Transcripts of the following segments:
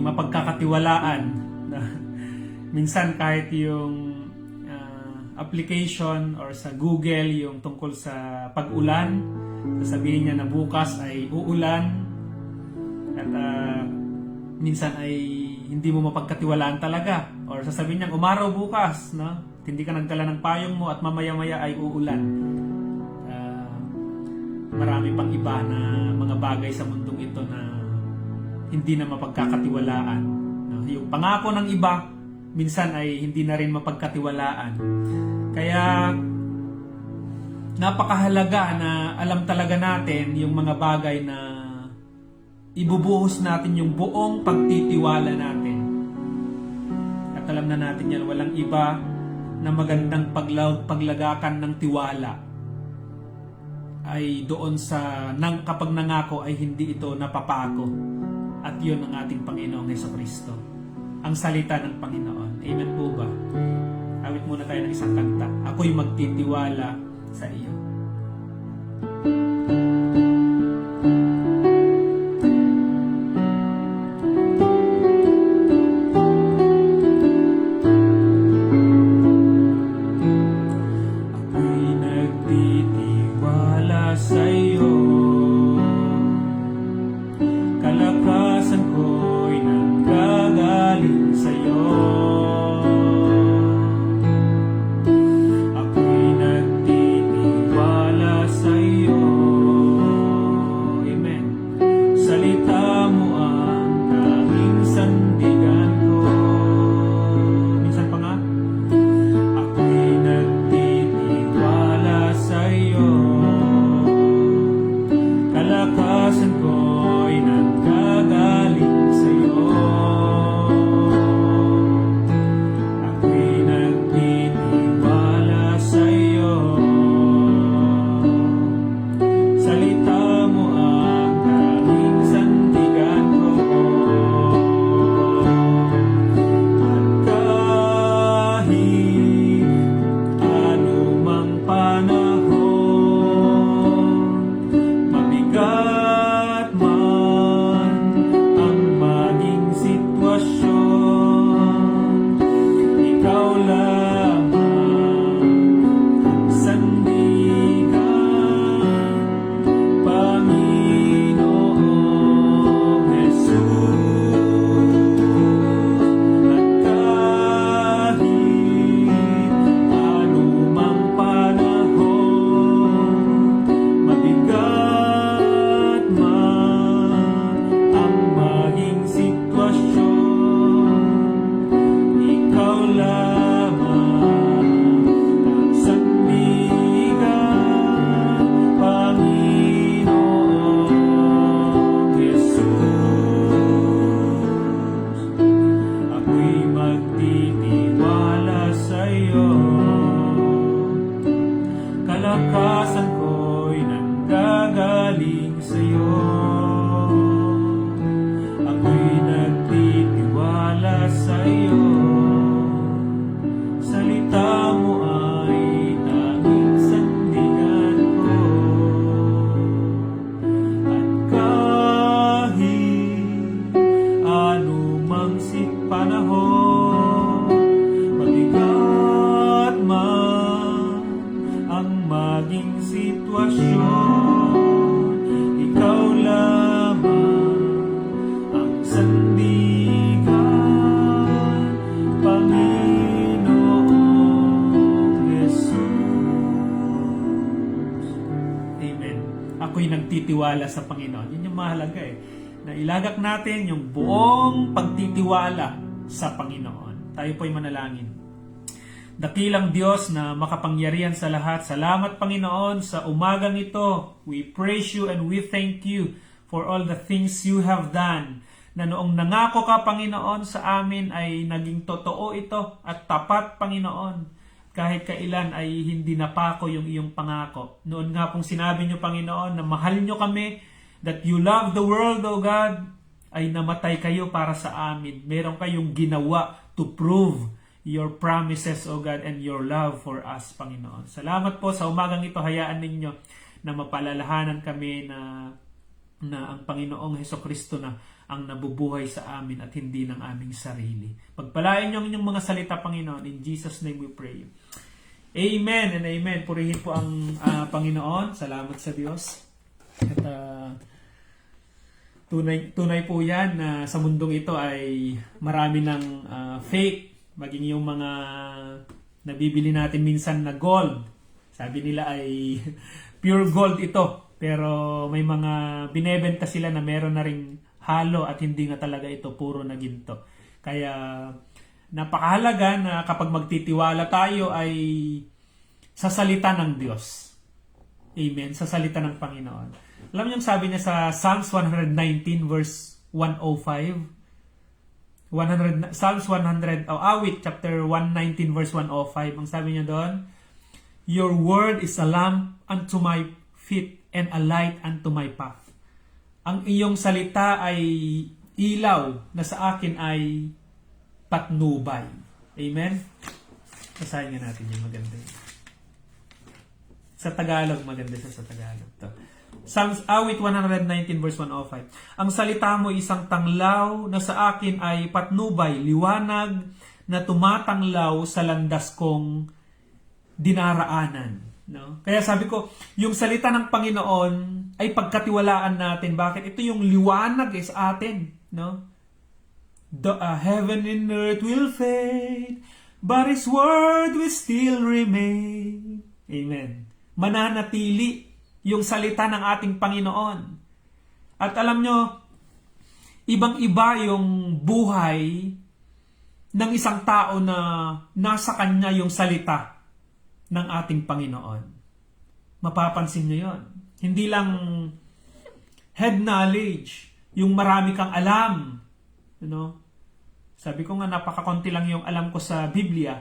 mapagkakatiwalaan. Minsan kahit yung application or sa Google yung tungkol sa pag-ulan, sasabihin niya na bukas ay uulan at minsan ay hindi mo mapagkatiwalaan talaga, or sasabihin niya umaraw bukas, no? Hindi ka nagdala ng payong mo at mamaya-maya ay uulan. Marami pang iba na mga bagay sa mundong ito na hindi na mapagkakatiwalaan, no? Yung pangako ng iba minsan ay hindi na rin mapagkatiwalaan. Kaya napakahalaga na alam talaga natin yung mga bagay na ibubuhos natin yung buong pagtitiwala natin. At alam na natin yan, walang iba na magandang paglagakan ng tiwala ay doon sa kapag nangako ay hindi ito napapako. At yun ang ating Panginoong Hesukristo, ang salita ng Panginoon. Amen po ba? Awit muna tayo ng isang kanta. Ako'y magtitiwala sa iyo. Ako'y nagtitiwala sa iyo. Kalakasan ko'y nanggagaling sa iyo. Kalakasan ko'y nanggagaling sa'yo. Ako'y nagtitiwala sa'yo. Salita mo ay tanging sandigan ko. At kahit anumang panahon, mabigat man ang maging sitwasyon, ikaw lamang ang sandigan, Panginoong Jesus. Amen. Ako'y nagtitiwala sa Panginoon. Yun yung mahalaga na ilagak natin yung buong pagtitiwala sa Panginoon. Tayo po'y manalangin. Dakilang Diyos na makapangyarihan sa lahat, salamat Panginoon sa umagang ito. We praise you and we thank you for all the things you have done. Na noong nangako ka Panginoon sa amin ay naging totoo ito at tapat Panginoon. Kahit kailan ay hindi napako yung iyong pangako. Noon nga pong sinabi niyo Panginoon na mahal niyo kami, that you love the world, O God, ay namatay kayo para sa amin. Meron kayong ginawa to prove your promises, O God, and your love for us, Panginoon. Salamat po sa umagang ito. Hayaan ninyo na mapalalahanan kami na ang Panginoong Hesukristo na ang nabubuhay sa amin at hindi ng aming sarili. Pagpalain niyo ang inyong mga salita, Panginoon. In Jesus' name we pray. Amen and amen. Purihin po ang Panginoon. Salamat sa Diyos. At tunay po yan na sa mundong ito ay marami ng fake. Maging yung mga nabibili natin minsan na gold. Sabi nila ay pure gold ito. Pero may mga binebenta sila na meron na ring halo at hindi nga talaga ito puro na ginto. Kaya napakahalaga na kapag magtitiwala tayo ay sa salita ng Diyos. Amen. Sa salita ng Panginoon. Alam niyo sabi niya sa Psalms 119 verse 105. Psalms 100, Awit chapter 119 verse 105. Ang sabi niya doon, Your word is a lamp unto my feet and a light unto my path. Ang iyong salita ay ilaw na sa akin ay patnubay. Amen? Basahin nga natin yung maganda. Sa Tagalog, maganda siya sa Tagalog. Psalms, Awit 119 verse 105. Ang salita mo isang tanglaw na sa akin ay patnubay, liwanag na tumatanglaw sa landas kong dinaraanan. No? Kaya sabi ko, yung salita ng Panginoon ay pagkatiwalaan natin. Bakit? Ito yung liwanag sa atin. No? The heaven and earth will fade, but His word will still remain. Amen. Mananatili yung salita ng ating Panginoon. At alam nyo, ibang-iba yung buhay ng isang tao na nasa kanya yung salita ng ating Panginoon. Mapapansin nyo yun. Hindi lang head knowledge, yung marami kang alam. Sabi ko nga, napakakonti lang yung alam ko sa Biblia.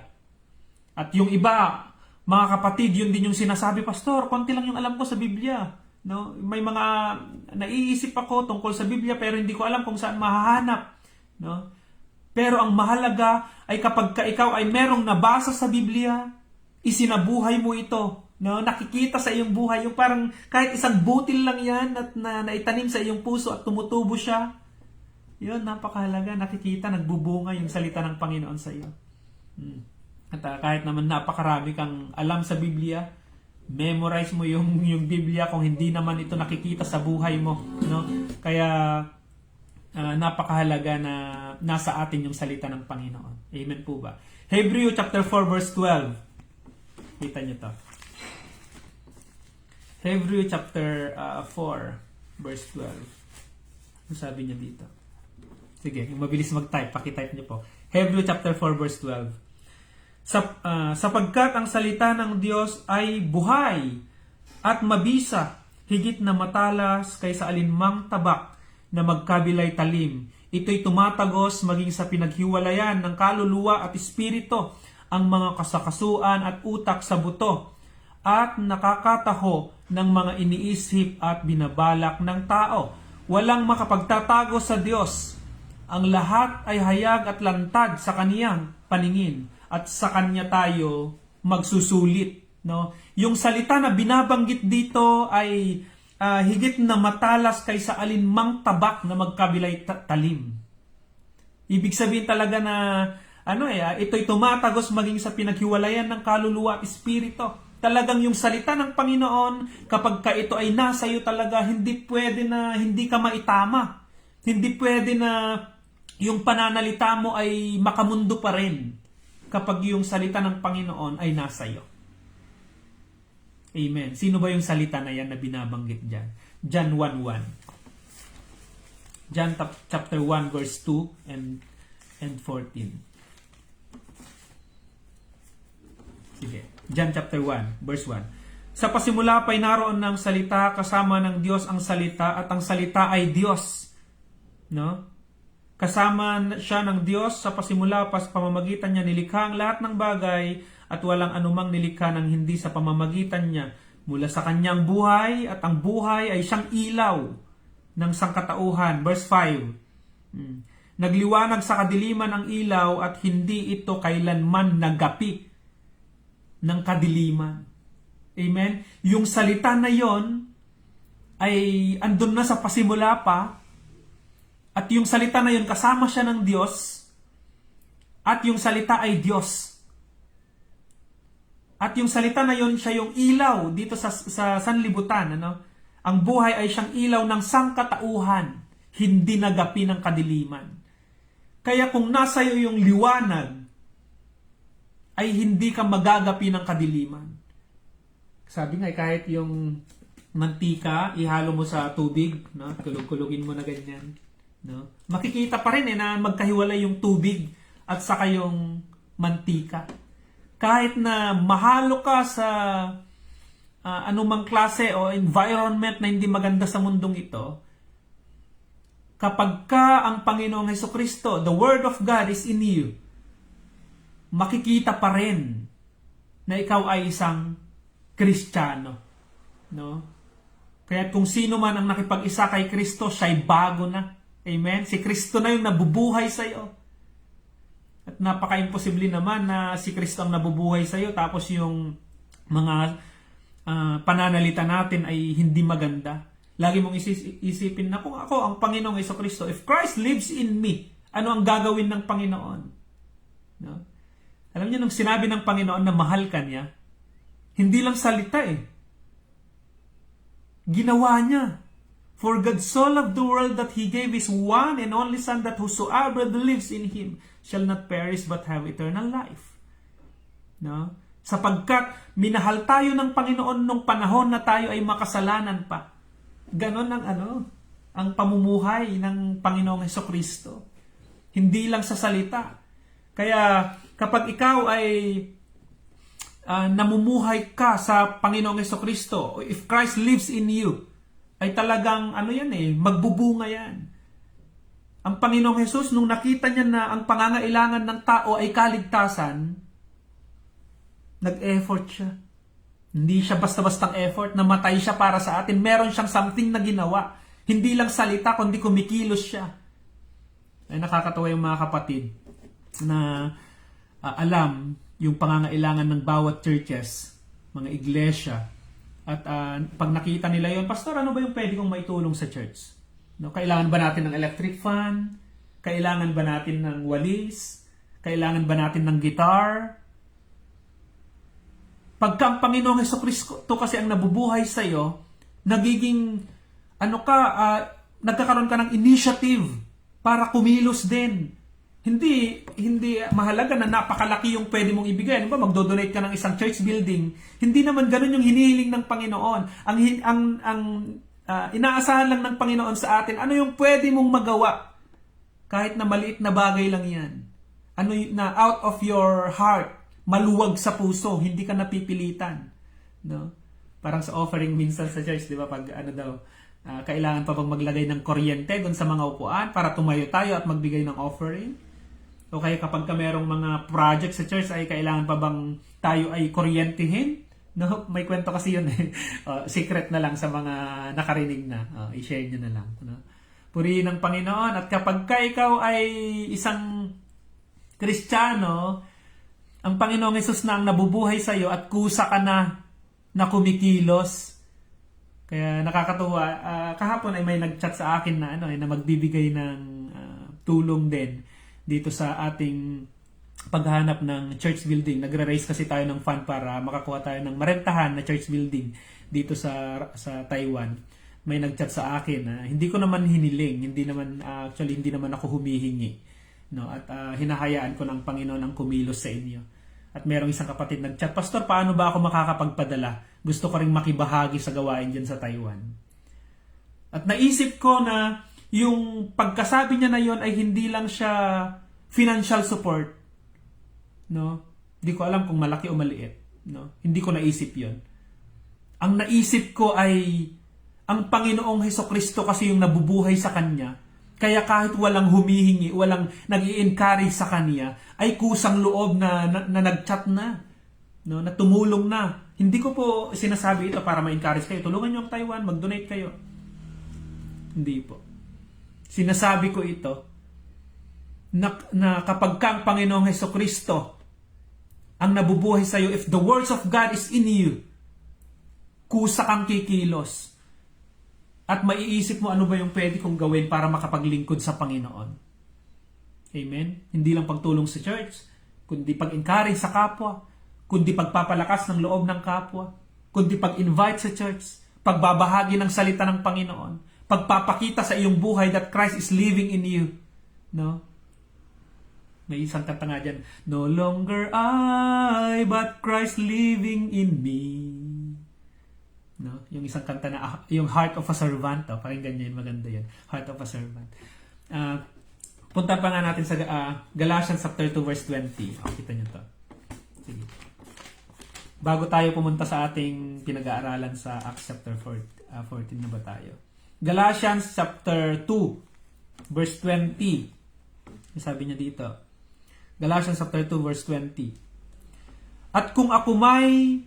At yung iba, mga kapatid, yun din yung sinasabi, Pastor, konti lang yung alam ko sa Biblia. No? May mga naiisip ako tungkol sa Biblia pero hindi ko alam kung saan mahahanap. No? Pero ang mahalaga ay kapag ikaw ay merong nabasa sa Biblia, isinabuhay mo ito. No? Nakikita sa iyong buhay. Yung parang kahit isang butil lang yan at naitanim sa iyong puso at tumutubo siya. Yun, napakahalaga. Nakikita, nagbubunga yung salita ng Panginoon sa iyo. At kahit naman napakarami kang alam sa Biblia, memorize mo yung Biblia kung hindi naman ito nakikita sa buhay mo. No? Kaya napakahalaga na nasa atin yung salita ng Panginoon. Amen po ba? Hebrew chapter 4 verse 12. Kita nyo to. Hebrew chapter 4 verse 12. Ano sabi niya dito? Sige, mabilis mag-type. Pakitype niyo po. Hebrew chapter 4 verse 12. Sapagkat ang salita ng Diyos ay buhay at mabisa, higit na matalas kaysa alinmang tabak na magkabilay talim. Ito'y tumatagos maging sa pinaghiwalayan ng kaluluwa at espiritu, ang mga kasakasuan at utak sa buto, at nakakataho ng mga iniisip at binabalak ng tao. Walang makapagtatago sa Diyos. Ang lahat ay hayag at lantad sa kaniyang paningin, at sa kanya tayo magsusulit. No? Yung salita na binabanggit dito ay higit na matalas kaysa alinmang tabak na magkabilay talim. Ibig sabihin talaga na ito'y tumatagos maging sa pinaghiwalayan ng kaluluwa at espiritu. Talagang yung salita ng Panginoon, kapag ka ito ay nasa iyo talaga, hindi pwede na hindi ka maitama. Hindi pwede na yung pananalita mo ay makamundo pa rin kapag yung salita ng Panginoon ay nasa iyo. Amen. Sino ba yung salita na yan na binabanggit dyan? John 1:1. John chapter 1 verse 2 and 14. Sige. John chapter 1 verse 1. Sa pasimula pa'y naroon ng salita, kasama ng Diyos ang salita, at ang salita ay Diyos. No? Kasama siya ng Diyos sa pasimula, sa pamamagitan niya nilikha ang lahat ng bagay, at walang anumang nilikha ng hindi sa pamamagitan niya. Mula sa kanyang buhay, at ang buhay ay siyang ilaw ng sangkatauhan. Verse 5. Nagliwanag sa kadiliman ang ilaw, at hindi ito kailanman nagapi ng kadiliman. Amen? Yung salita na yon ay andun na sa pasimula pa, At yung salita na yun, kasama siya ng Diyos. At yung salita ay Diyos. At yung salita na yun, siya yung ilaw dito sa sanlibutan. Ano? Ang buhay ay siyang ilaw ng sangkatauhan, hindi nagapi ng kadiliman. Kaya kung nasa iyo yung liwanag, ay hindi ka magagapi ng kadiliman. Sabi nga, kahit yung mantika, ihalo mo sa tubig, no? Kulog-kulugin mo na ganyan. No? Makikita pa rin na magkahiwalay yung tubig at saka yung mantika. Kahit na mahalo ka sa anumang klase o environment na hindi maganda sa mundong ito, kapag ka ang Panginoong Hesukristo, the Word of God is in you, makikita pa rin na ikaw ay isang Kristiyano. No? Kaya kung sino man ang nakipag-isa kay Kristo, siya'y bago na. Amen? Si Kristo na yung nabubuhay sa iyo. At napaka-imposible naman na si Kristo ang nabubuhay sa iyo tapos yung mga pananalita natin ay hindi maganda. Lagi mong isipin na kung ako ang Panginoong Hesukristo, if Christ lives in me, ano ang gagawin ng Panginoon? No? Alam niyo, nung sinabi ng Panginoon na mahal ka niya, hindi lang salita ginawa niya. For God so loved the world that He gave His one and only Son, that whosoever believes in Him shall not perish but have eternal life. No? Sapagkat minahal tayo ng Panginoon nung panahon na tayo ay makasalanan pa. Ganon ang pamumuhay ng Panginoong Hesukristo. Hindi lang sa salita. Kaya kapag ikaw ay namumuhay ka sa Panginoong Hesukristo, if Christ lives in you, ay talagang magbubunga yan. Ang Panginoong Hesus, nung nakita niya na ang pangangailangan ng tao ay kaligtasan, nag-effort siya. Hindi siya basta-bastang effort, namatay siya para sa atin. Meron siyang something na ginawa. Hindi lang salita, kundi kumikilos siya. Ay nakakatawa yung mga kapatid na alam yung pangangailangan ng bawat churches, mga iglesia. At pag nakita nila yon, Pastor, ano ba yung pwede kong maitulong sa church? No, kailangan ba natin ng electric fan? Kailangan ba natin ng walis? Kailangan ba natin ng guitar? Pagka ang Panginoong Hesukristo kasi ang nabubuhay sa iyo, nagiging nagkakaroon ka ng initiative para kumilos din. Hindi mahalaga na napakalaki yung pwede mong ibigay. Ano ba, magdo-donate ka ng isang church building? Hindi naman ganun yung hinihiling ng Panginoon. Ang inaasahan lang ng Panginoon sa atin, ano yung pwede mong magawa? Kahit na maliit na bagay lang yan. Ano na out of your heart, maluwag sa puso, hindi ka napipilitan. No? Parang sa offering minsan sa church, di ba? Pag kailangan pa bang maglagay ng kuryente doon sa mga upuan para tumayo tayo at magbigay ng offering? O kaya kapag merong mga project sa church ay kailangan pa bang tayo ay kuryentehin? No, may kwento kasi yun secret na lang sa mga nakarinig na. I-share nyo na lang. No? Purihin ng Panginoon. At kapag ikaw ay isang Kristiyano, ang Panginoong Hesus na ang nabubuhay sa iyo at kusa ka na kumikilos. Kaya nakakatuwa. Kahapon ay may nag-chat sa akin na na magbibigay ng tulong din dito sa ating paghahanap ng church building. Nagre-raise kasi tayo ng fund para makakuha tayo ng marentahan na church building dito sa Taiwan. May nag-chat sa akin hindi ko naman hiniling, hindi naman ako humihingi. No? At hinahayaan ko ng Panginoon ang kumilos sa inyo. At merong isang kapatid nag-chat, Pastor, paano ba ako makakapagpadala? Gusto ko ring makibahagi sa gawain dyan sa Taiwan. At naisip ko na yung pagkasabi niya na yon ay hindi lang siya financial support. No? Hindi ko alam kung malaki o maliit. No? Hindi ko naisip yon. Ang naisip ko ay ang Panginoong Hesukristo kasi yung nabubuhay sa Kanya. Kaya kahit walang humihingi, walang nag-i-encourage sa Kanya, ay kusang loob na nag-chat na. No? Na tumulong na. Hindi ko po sinasabi ito para ma-encourage kayo. Tulungan niyo ang Taiwan, mag-donate kayo. Hindi po. Sinasabi ko ito na kapag ka ang Panginoong Hesukristo ang nabubuhay sa iyo, if the words of God is in you, kusa kang kikilos. At maiisip mo ano ba yung pwede kong gawin para makapaglingkod sa Panginoon. Amen? Hindi lang pagtulong sa church, kundi pag-encourage sa kapwa, kundi pagpapalakas ng loob ng kapwa, kundi pag-invite sa church, pagbabahagi ng salita ng Panginoon, pagpapakita sa iyong buhay that Christ is living in you. No? May isang kanta nga dyan, no longer I, but Christ living in me. No? Yung isang kanta na, yung Heart of a Servant, pakinggan niyo yun, maganda yun. Heart of a Servant. Punta pa nga natin sa Galatians chapter 2 verse 20. Kita niyo to. Sige. Bago tayo pumunta sa ating pinag-aaralan sa Acts chapter 14 na ba tayo? Galatians chapter 2 verse 20. Sabi niya dito. Galatians chapter 2 verse 20. At kung ako may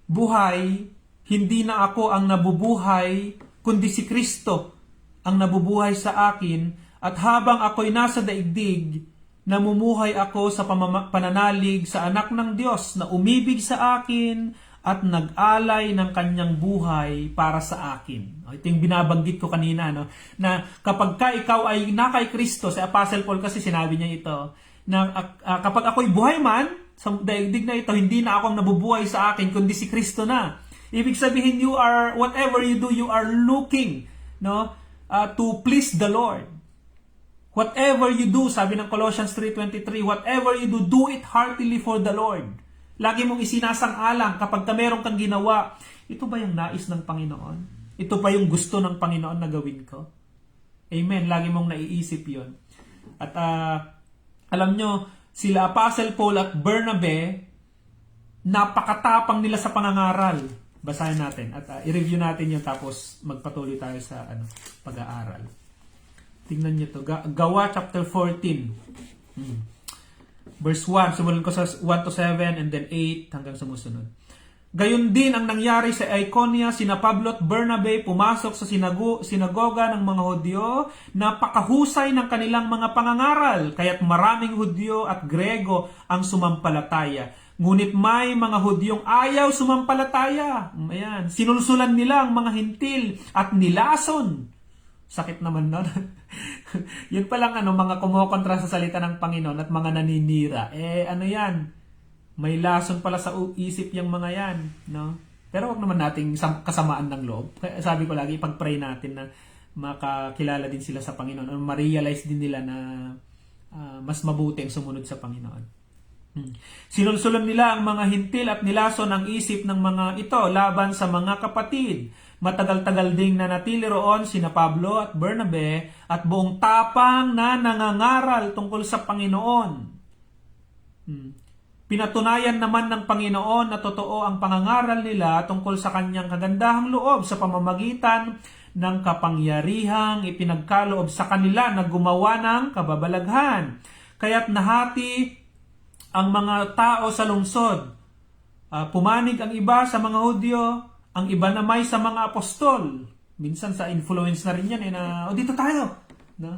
buhay, hindi na ako ang nabubuhay, kundi si Kristo ang nabubuhay sa akin, at habang ako'y nasa daigdig, namumuhay ako sa pananalig sa anak ng Diyos na umibig sa akin at nag-alay ng kanyang buhay para sa akin. Ito yung binabanggit ko kanina, no? Na kapag ikaw ay nakay Kristo, si Apostle Paul kasi sinabi niya ito, na kapag ako'y buhay man, sa daigdig na ito, hindi na ako ang nabubuhay sa akin, kundi si Kristo na. Ibig sabihin, whatever you do, you are looking, no, to please the Lord. Whatever you do, sabi ng Colossians 3:23, whatever you do, do it heartily for the Lord. Lagi mong isinasang-alang kapag meron kang ginawa, ito ba yung nais ng Panginoon? Ito ba yung gusto ng Panginoon na gawin ko? Amen. Lagi mong naiisip yon. At alam nyo, sila Apostle Paul at Bernabe, napakatapang nila sa pangangaral. Basahin natin at i-review natin yun, tapos magpatuloy tayo sa pag-aaral. Tingnan nyo to. Gawa chapter 14. Verse 1. Simulan ko sa 1 to 7 and then 8 hanggang sumusunod. Gayon din ang nangyari sa Iconia, sina Pablo at Bernabe pumasok sa sinagoga ng mga Hudyo, napakahusay ng kanilang mga pangangaral, kaya't maraming Hudyo at Grego ang sumampalataya. Ngunit may mga Hudyong ayaw sumampalataya. Ayan. Sinulsulan nila ang mga hintil at nilason. Sakit naman nun. Yun palang mga kumokontra sa salita ng Panginoon at mga naninira. Ano yan? May lason pala sa isip yung mga yan. No? Pero wag naman nating kasamaan ng loob. Sabi ko lagi, pag-pray natin na makakilala din sila sa Panginoon. O ma-realize din nila na mas mabuti ang sumunod sa Panginoon. Sinulsulan nila ang mga hintil at nilason ang isip ng mga ito laban sa mga kapatid. Matagal-tagal ding nanatili roon sina Pablo at Bernabe at buong tapang na nangangaral tungkol sa Panginoon. Pinatunayan naman ng Panginoon na totoo ang pangangaral nila tungkol sa kanyang kagandahang loob sa pamamagitan ng kapangyarihang ipinagkaloob sa kanila na gumawa ng kababalaghan. Kaya't nahati ang mga tao sa lungsod. Pumanig ang iba sa mga Hudyo, ang iba naman sa mga apostol. Minsan sa influence na rin yan na, dito tayo. No?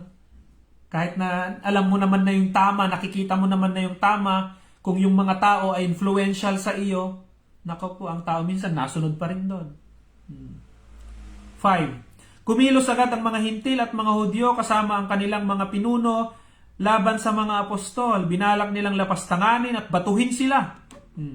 Kahit na alam mo naman na yung tama, nakikita mo naman na yung tama, kung yung mga tao ay influential sa iyo, nako po, ang tao minsan nasunod pa rin doon. 5. Kumilos agad ang mga hintil at mga Hudyo kasama ang kanilang mga pinuno laban sa mga apostol. Binalak nilang lapastanganin at batuhin sila.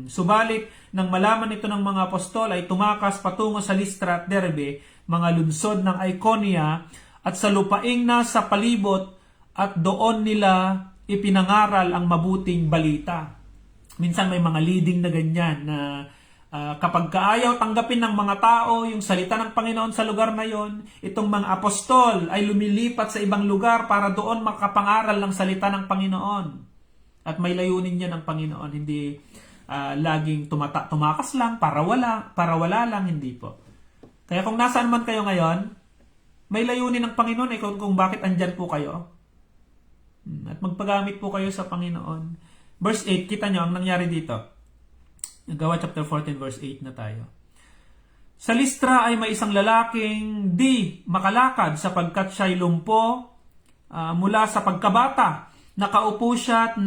Subalit, nang malaman ito ng mga apostol ay tumakas patungo sa Listra at Derbe, mga lunsod ng Iconia, at sa lupaing nasa palibot, at doon nila ipinangaral ang mabuting balita. Minsan may mga leading na ganyan na kapag kaayaw tanggapin ng mga tao yung salita ng Panginoon sa lugar na yon, itong mga apostol ay lumilipat sa ibang lugar para doon makapangaral ng salita ng Panginoon. At may layunin niya ng Panginoon, hindi laging tumakas lang para wala lang, hindi po. Kaya kung nasaan man kayo ngayon, may layunin ng Panginoon kung bakit andyan po kayo. At magpagamit po kayo sa Panginoon. Verse 8, kita nyo ang nangyari dito. Gawa chapter 14 verse 8 na tayo. Sa Listra ay may isang lalaking di makalakad sapagkat siya'y lumpo mula sa pagkabata. Nakaupo siya at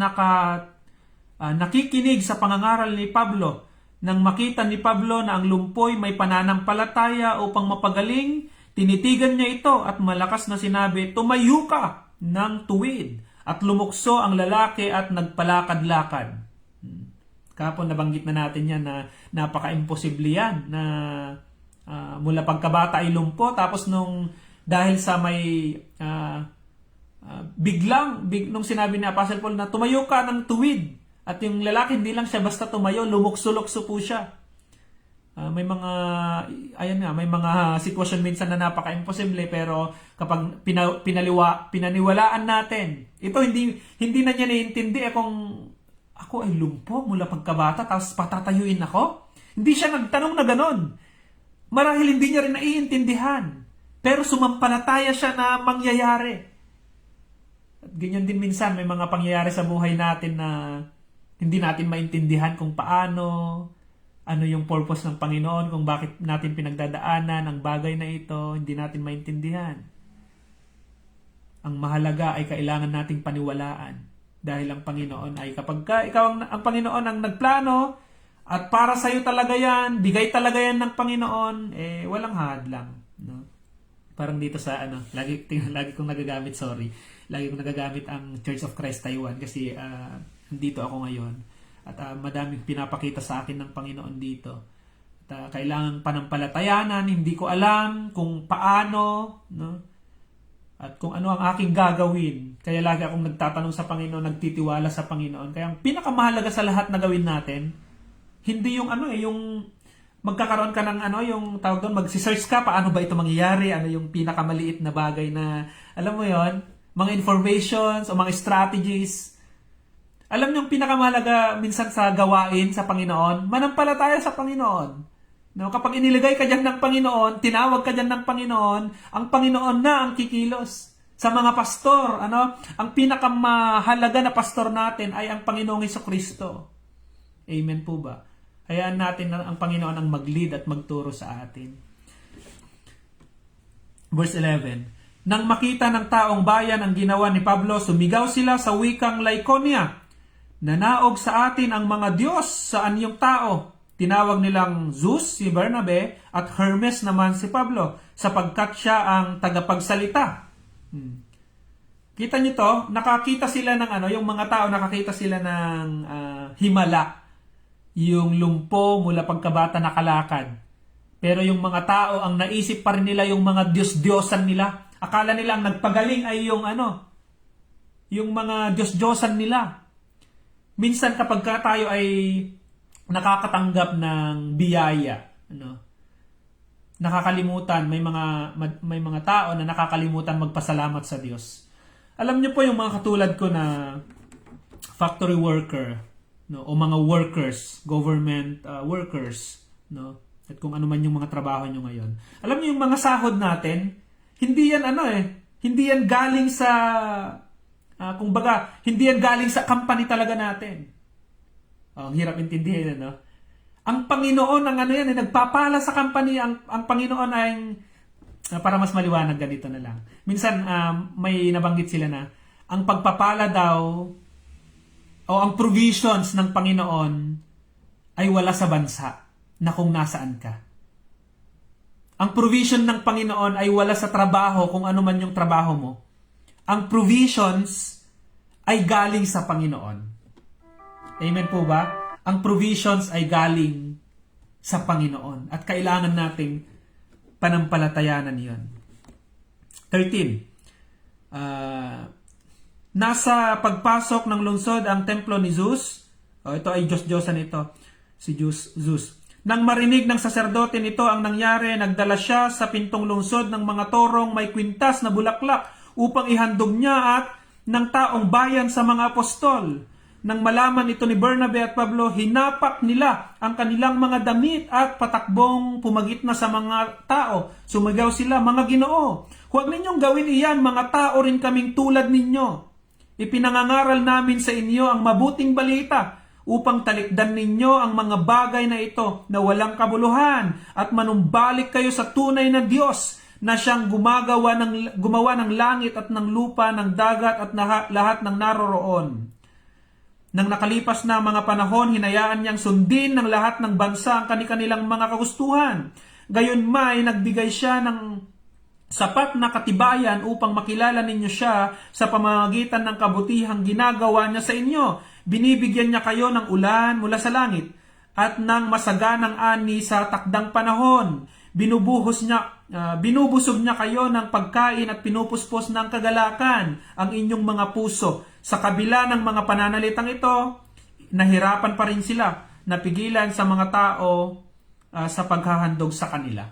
nakikinig sa pangangaral ni Pablo. Nang makita ni Pablo na ang lumpoy may pananampalataya upang mapagaling, Tinitigan niya ito at malakas na sinabi, "Tumayo ka ng tuwid." At lumukso ang lalaki at nagpalakad-lakad. Kapon nabanggit na natin yan na napaka-imposible yan na mula pagkabata ay lumpo, tapos dahil sa may nung sinabi ni Apostle Paul na tumayo ka ng tuwid, at yung lalaki hindi lang siya basta tumayo, lumukso-lukso po siya. May mga sitwasyon minsan na napaka-imposible, pero kapag pinaniwalaan natin, ito hindi na niya naiintindi kung ako ay lumpo mula pagkabata tapos patatayuin ako. Hindi siya nagtanong na ganon. Marahil hindi niya rin naiintindihan, pero sumampalataya siya na mangyayari. At ganyan din minsan may mga pangyayari sa buhay natin na hindi natin maintindihan kung paano, ano yung purpose ng Panginoon, kung bakit natin pinagdadaanan ang bagay na ito, hindi natin maintindihan. Ang mahalaga ay kailangan nating paniwalaan. Dahil ang Panginoon ay kapag ang Panginoon ang nagplano, at para sa'yo talaga yan, bigay talaga yan ng Panginoon, walang hadlang. No? Parang dito sa, lagi kong nagagamit ang Church of Christ Taiwan kasi dito ako ngayon. At madaming pinapakita sa akin ng Panginoon dito. At kailangan panampalatayanan, hindi ko alam kung paano, no? At kung ano ang aking gagawin. Kaya lagi akong nagtatanong sa Panginoon, nagtitiwala sa Panginoon. Kaya ang pinakamahalaga sa lahat na gawin natin, hindi yung yung magkakaroon ka ng yung tawag doon, magsi-search ka, paano ba ito mangyayari, ano yung pinakamaliit na bagay na, alam mo yon, mga informations o mga strategies. Alam niyo yung pinakamahalaga minsan sa gawain sa Panginoon, manampalataya sa Panginoon. No, kapag iniligay ka diyan ng Panginoon, tinawag ka diyan ng Panginoon, ang Panginoon na ang kikilos. Sa mga pastor, ang pinakamahalaga na pastor natin ay ang Panginoong Hesukristo. Amen po ba? Hayaan natin na ang Panginoon ang mag-lead at magturo sa atin. Verse 11. Nang makita ng taong bayan ang ginawa ni Pablo, sumigaw sila sa wikang Lycaonia. Nanaog sa atin ang mga Diyos sa anyong tao. Tinawag nilang Zeus si Bernabe at Hermes naman si Pablo sapagkat siya ang tagapagsalita. Kita niyo to, nakakita sila ng yung mga tao nakakita sila ng himala. Yung lumpo mula pagkabata nakalakad. Pero yung mga tao ang naisip pa rin nila yung mga Diyos-Diyosan nila. Akala nila ang nagpagaling ay yung mga Diyos-Diyosan nila. Minsan kapag tayo ay nakakatanggap ng biyaya, nakakalimutan, may mga tao na nakakalimutan magpasalamat sa Diyos. Alam niyo po yung mga katulad ko na factory worker, o mga workers, government workers, at kung ano man yung mga trabaho nyo ngayon. Alam niyo yung mga sahod natin, hindi yan hindi yan galing sa hindi yan galing sa company talaga natin. Ang hirap intindihin, Ang Panginoon ang nagpapala sa company, ang Panginoon ay para mas maliwanag ganito na lang. Minsan may nabanggit sila na ang pagpapala daw o ang provisions ng Panginoon ay wala sa bansa na kung nasaan ka. Ang provision ng Panginoon ay wala sa trabaho kung ano man yung trabaho mo. Ang provisions ay galing sa Panginoon. Amen po ba? Ang provisions ay galing sa Panginoon. At kailangan nating panampalatayanan yun. 13. Nasa pagpasok ng lungsod ang templo ni Zeus. Ito ay Diyos-Diyosan ito. Si Zeus. Nang marinig ng saserdote nito ang nangyari, nagdala siya sa pintong lungsod ng mga torong may kwintas na bulaklak upang ihandog niya at ng taong bayan sa mga apostol. Nang malaman ito ni Bernabe at Pablo, hinapak nila ang kanilang mga damit at patakbong pumagit na sa mga tao. Sumigaw sila, "Mga Ginoo, huwag ninyong gawin iyan, mga tao rin kaming tulad ninyo. Ipinangangaral namin sa inyo ang mabuting balita upang talikdan ninyo ang mga bagay na ito na walang kabuluhan at manumbalik kayo sa tunay na Diyos na siyang gumawa ng langit at ng lupa, ng dagat at lahat ng naroroon. Nang nakalipas na mga panahon, hinayaan niyang sundin ng lahat ng bansa ang kanilang mga kagustuhan. Gayon may nagbigay siya ng sapat na katibayan upang makilala ninyo siya sa pamamagitan ng kabutihang ginagawa niya sa inyo. Binibigyan niya kayo ng ulan mula sa langit at ng masaganang ani sa takdang panahon. Binubusog niya kayo ng pagkain at pinupuspos ng kagalakan ang inyong mga puso. Sa kabila ng mga pananalitang ito, nahirapan pa rin sila napigilan sa mga tao sa paghahandog sa kanila.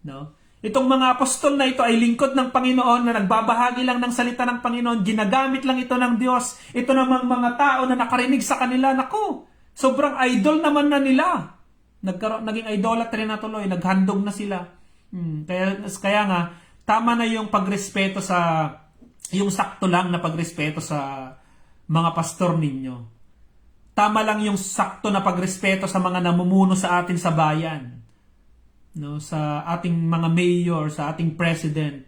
No? Itong mga apostol na ito ay lingkod ng Panginoon na nagbabahagi lang ng salita ng Panginoon. Ginagamit lang ito ng Diyos. Ito namang mga tao na nakarinig sa kanila. Naku, sobrang idol naman na nila. Naging idolatry na tuloy. Naghandog na sila. Kaya nga, tama na yung pagrespeto yung sakto lang na pagrespeto sa mga pastor ninyo. Tama lang yung sakto na pagrespeto sa mga namumuno sa atin sa bayan. No, sa ating mga mayor, sa ating president,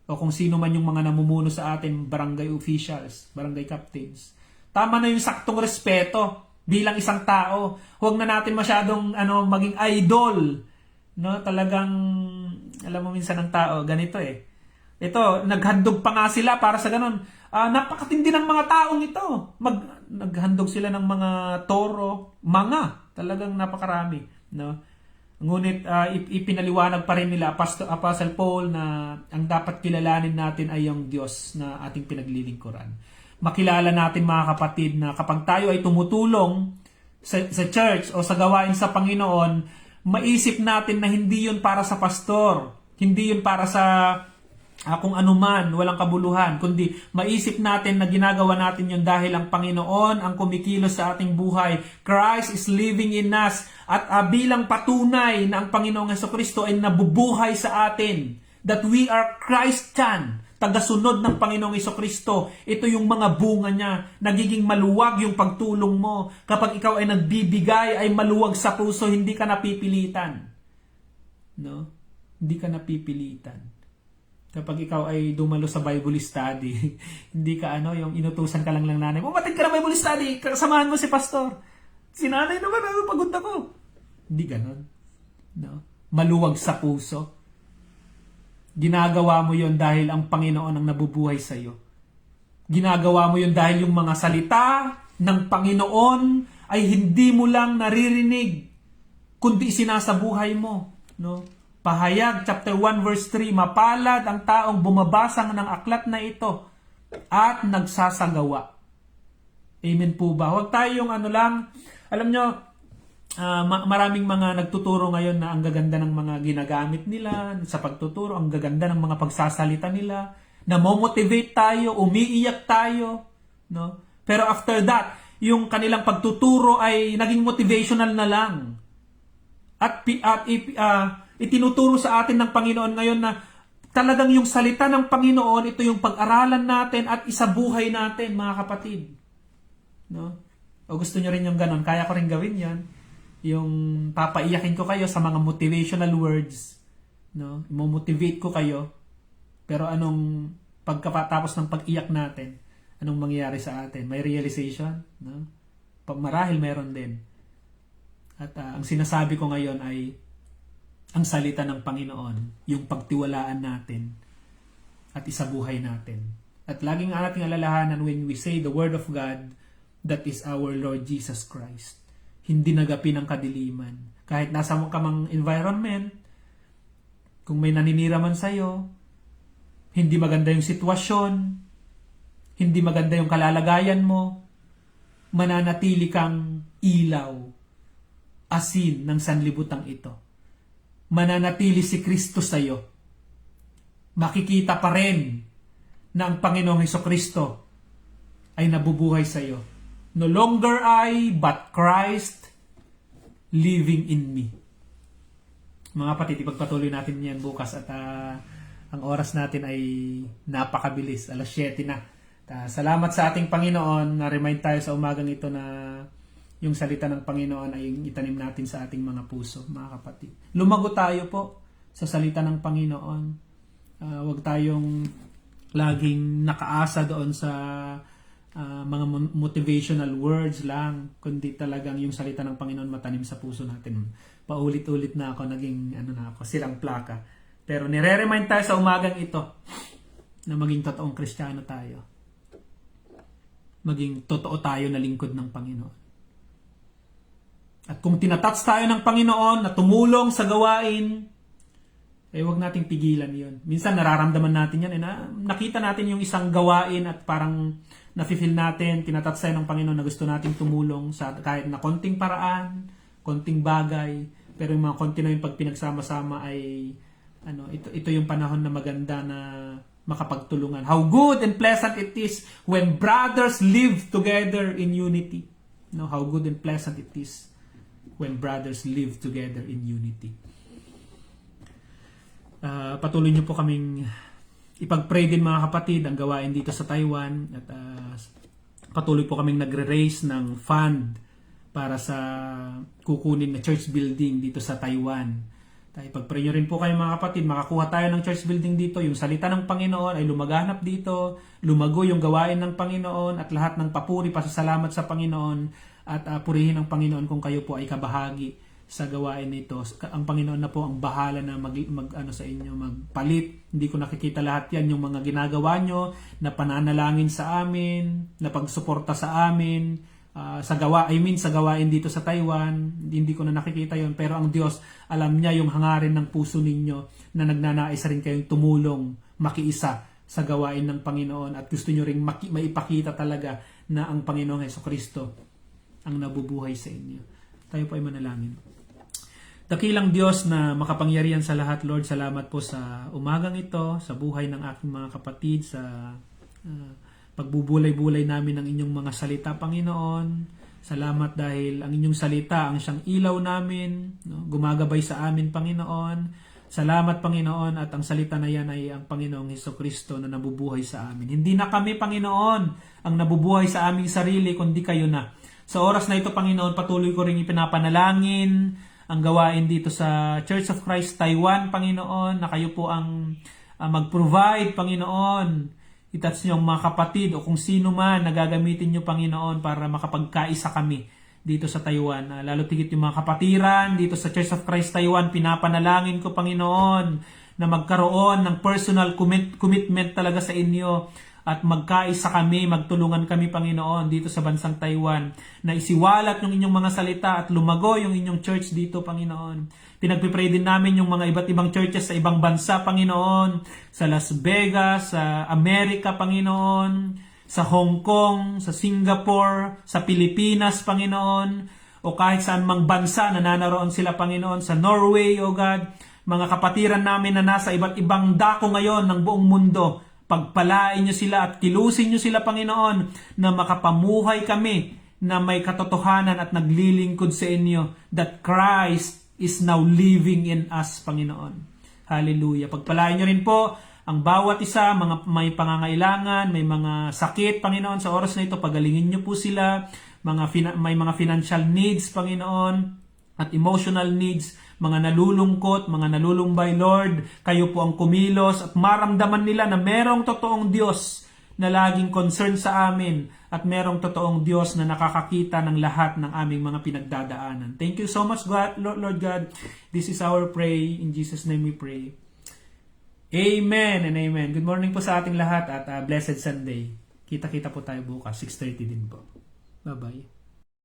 o kung sino man yung mga namumuno sa atin, barangay officials, barangay captains. Tama na yung saktong respeto bilang isang tao. Huwag na natin masyadong maging idol. No, talagang alam mo minsan ng tao ganito eh. Ito, naghandog pa nga sila para sa ganun. Napakatindi ng mga taong ito. Naghandog sila ng mga toro, talagang napakarami, no? Ngunit ipinaliwanag pa rin nila Apostle Paul na ang dapat kilalanin natin ay yung Diyos na ating pinaglilingkuran. Makilala natin mga kapatid na kapag tayo ay tumutulong sa church o sa gawain sa Panginoon, maisip natin na hindi yun para sa pastor, hindi yun para sa kung anuman, walang kabuluhan, kundi maisip natin na ginagawa natin yun dahil ang Panginoon ang kumikilos sa ating buhay. Christ is living in us at bilang patunay na ang Panginoong Jesucristo ay nabubuhay sa atin. That we are Christian, tagasunod ng Panginoong Jesucristo. Ito yung mga bunga niya. Nagiging maluwag yung pagtulong mo. Kapag ikaw ay nagbibigay, ay maluwag sa puso, hindi ka napipilitan. No? Hindi ka napipilitan. Kapag ikaw ay dumalo sa Bible study, hindi ka yung inutusan ka lang ng nanay mo, matid ka na Bible study, kasamahan mo si pastor. Si nanay naman, pagod ako. Hindi ganon. No? Maluwag sa puso. Ginagawa mo yon dahil ang Panginoon ang nabubuhay sa iyo. Ginagawa mo yon dahil yung mga salita ng Panginoon ay hindi mo lang naririnig, kundi sinasabuhay mo. No? Pahayag, chapter 1, verse 3, mapalad ang taong bumabasa ng aklat na ito at nagsasagawa. Amen po ba? Huwag tayong alam nyo, maraming mga nagtuturo ngayon na ang gaganda ng mga ginagamit nila sa pagtuturo, ang gaganda ng mga pagsasalita nila, na motivate tayo, umiiyak tayo. No? Pero after that, yung kanilang pagtuturo ay naging motivational na lang. At itinuturo sa atin ng Panginoon ngayon na talagang yung salita ng Panginoon, ito yung pag-aralan natin at isabuhay natin, mga kapatid. No? O gusto nyo rin yung ganon, kaya ko rin gawin yan. Yung papaiyakin ko kayo sa mga motivational words. No? Imo-motivate ko kayo. Pero pagkatapos ng pag-iyak natin, anong mangyayari sa atin? May realization? No? Marahil meron din. At ang sinasabi ko ngayon ay ang salita ng Panginoon, yung pagtiwalaan natin at isabuhay natin. At laging ating alalahanan when we say the Word of God, that is our Lord Jesus Christ. Hindi nagapi ng kadiliman. Kahit nasa mo ka mang environment, kung may naninira man sa'yo, hindi maganda yung sitwasyon, hindi maganda yung kalalagayan mo, mananatili kang ilaw, asin ng sanlibutan ito. Mananatili si Kristo sa iyo. Makikita pa rin na ang Panginoong Hesukristo ay nabubuhay sa iyo. No longer I, but Christ living in me. Mga kapatid, ipagpatuloy natin yan bukas at ang oras natin ay napakabilis. 7:00 na. Salamat sa ating Panginoon. Na-remind tayo sa umagang ito na yung salita ng Panginoon ay itanim natin sa ating mga puso, mga kapatid. Lumago tayo po sa salita ng Panginoon. Huwag tayong laging nakaasa doon sa mga motivational words lang, kundi talagang yung salita ng Panginoon matanim sa puso natin. Paulit-ulit na ako, naging silang plaka. Pero nire-remind tayo sa umagang ito na maging totoong Kristiyano tayo. Maging totoo tayo na lingkod ng Panginoon. At kung tinatats tayo ng Panginoon na tumulong sa gawain, huwag nating pigilan yun. Minsan nararamdaman natin yan. Nakita natin yung isang gawain at parang nafe-feel natin, tinatats tayo ng Panginoon na gusto nating tumulong sa kahit na konting paraan, konting bagay, pero yung mga konti na yung pag pinagsama-sama ay ito yung panahon na maganda na makapagtulungan. How good and pleasant it is when brothers live together in unity. How good and pleasant it is when brothers live together in unity. Patuloy niyo po kaming ipag-pray din mga kapatid ang gawain dito sa Taiwan at patuloy po kaming nagre-raise ng fund para sa kukunin na church building dito sa Taiwan. Ipag-pray nyo rin po kayo mga kapatid, makakuha tayo ng church building dito, yung salita ng Panginoon ay lumaganap dito, lumago yung gawain ng Panginoon at lahat ng papuri, pasasalamat sa Panginoon at purihin ang Panginoon kung kayo po ay kabahagi sa gawain nito. Ang Panginoon na po ang bahala na sa inyo, magpalit. Hindi ko nakikita lahat yan, yung mga ginagawa nyo na pananalangin sa amin, na pagsuporta sa amin, sa gawain dito sa Taiwan. Hindi ko na nakikita yon, pero ang Diyos alam niya yung hangarin ng puso ninyo na nagnanais rin kayong tumulong, makiisa sa gawain ng Panginoon at gusto nyo rin maipakita talaga na ang Panginoong Hesukristo ang nabubuhay sa inyo. Tayo po ay manalangin. Dakilang Diyos na makapangyarihan sa lahat, Lord, salamat po sa umagang ito, sa buhay ng aking mga kapatid, sa pagbubulay-bulay namin ng inyong mga salita, Panginoon. Salamat dahil ang inyong salita ang siyang ilaw namin, gumagabay sa amin, Panginoon. Salamat, Panginoon, at ang salita na yan ay ang Panginoong Hesukristo na nabubuhay sa amin. Hindi na kami, Panginoon, ang nabubuhay sa aming sarili, kundi kayo na. Sa oras na ito, Panginoon, patuloy ko rin ipinapanalangin ang gawain dito sa Church of Christ Taiwan, Panginoon, na kayo po ang mag-provide, Panginoon. Itats niyo ang mga kapatid o kung sino man na gagamitin niyo, Panginoon, para makapagkaisa kami dito sa Taiwan. Lalo tigit yung mga kapatiran dito sa Church of Christ Taiwan, pinapanalangin ko, Panginoon, na magkaroon ng personal commitment talaga sa inyo at magkaisa kami, magtulungan kami, Panginoon, dito sa bansang Taiwan, na isiwalat yung inyong mga salita at lumago yung inyong church dito, Panginoon. Pinagpipray din namin yung mga iba't ibang churches sa ibang bansa, Panginoon, sa Las Vegas, sa Amerika, Panginoon, sa Hong Kong, sa Singapore, sa Pilipinas, Panginoon, o kahit saan mang bansa na nanaroon sila, Panginoon, sa Norway, O God, mga kapatiran namin na nasa iba't ibang dako ngayon ng buong mundo. Pagpalain nyo sila at kilusin nyo sila, Panginoon, na makapamuhay kami na may katotohanan at naglilingkod sa inyo that Christ is now living in us, Panginoon. Hallelujah. Pagpalain nyo rin po ang bawat isa, mga may pangangailangan, may mga sakit, Panginoon, sa oras na ito, pagalingin nyo po sila, may mga financial needs, Panginoon, at emotional needs, mga nalulungkot, mga nalulumbay, Lord, kayo po ang kumilos at maramdaman nila na merong totoong Diyos na laging concern sa amin at merong totoong Diyos na nakakakita ng lahat ng aming mga pinagdadaanan. Thank you so much, God, Lord God. This is our pray. In Jesus' name we pray. Amen and amen. Good morning po sa ating lahat at blessed Sunday. Kita-kita po tayo bukas, 6:30 din po. Bye-bye.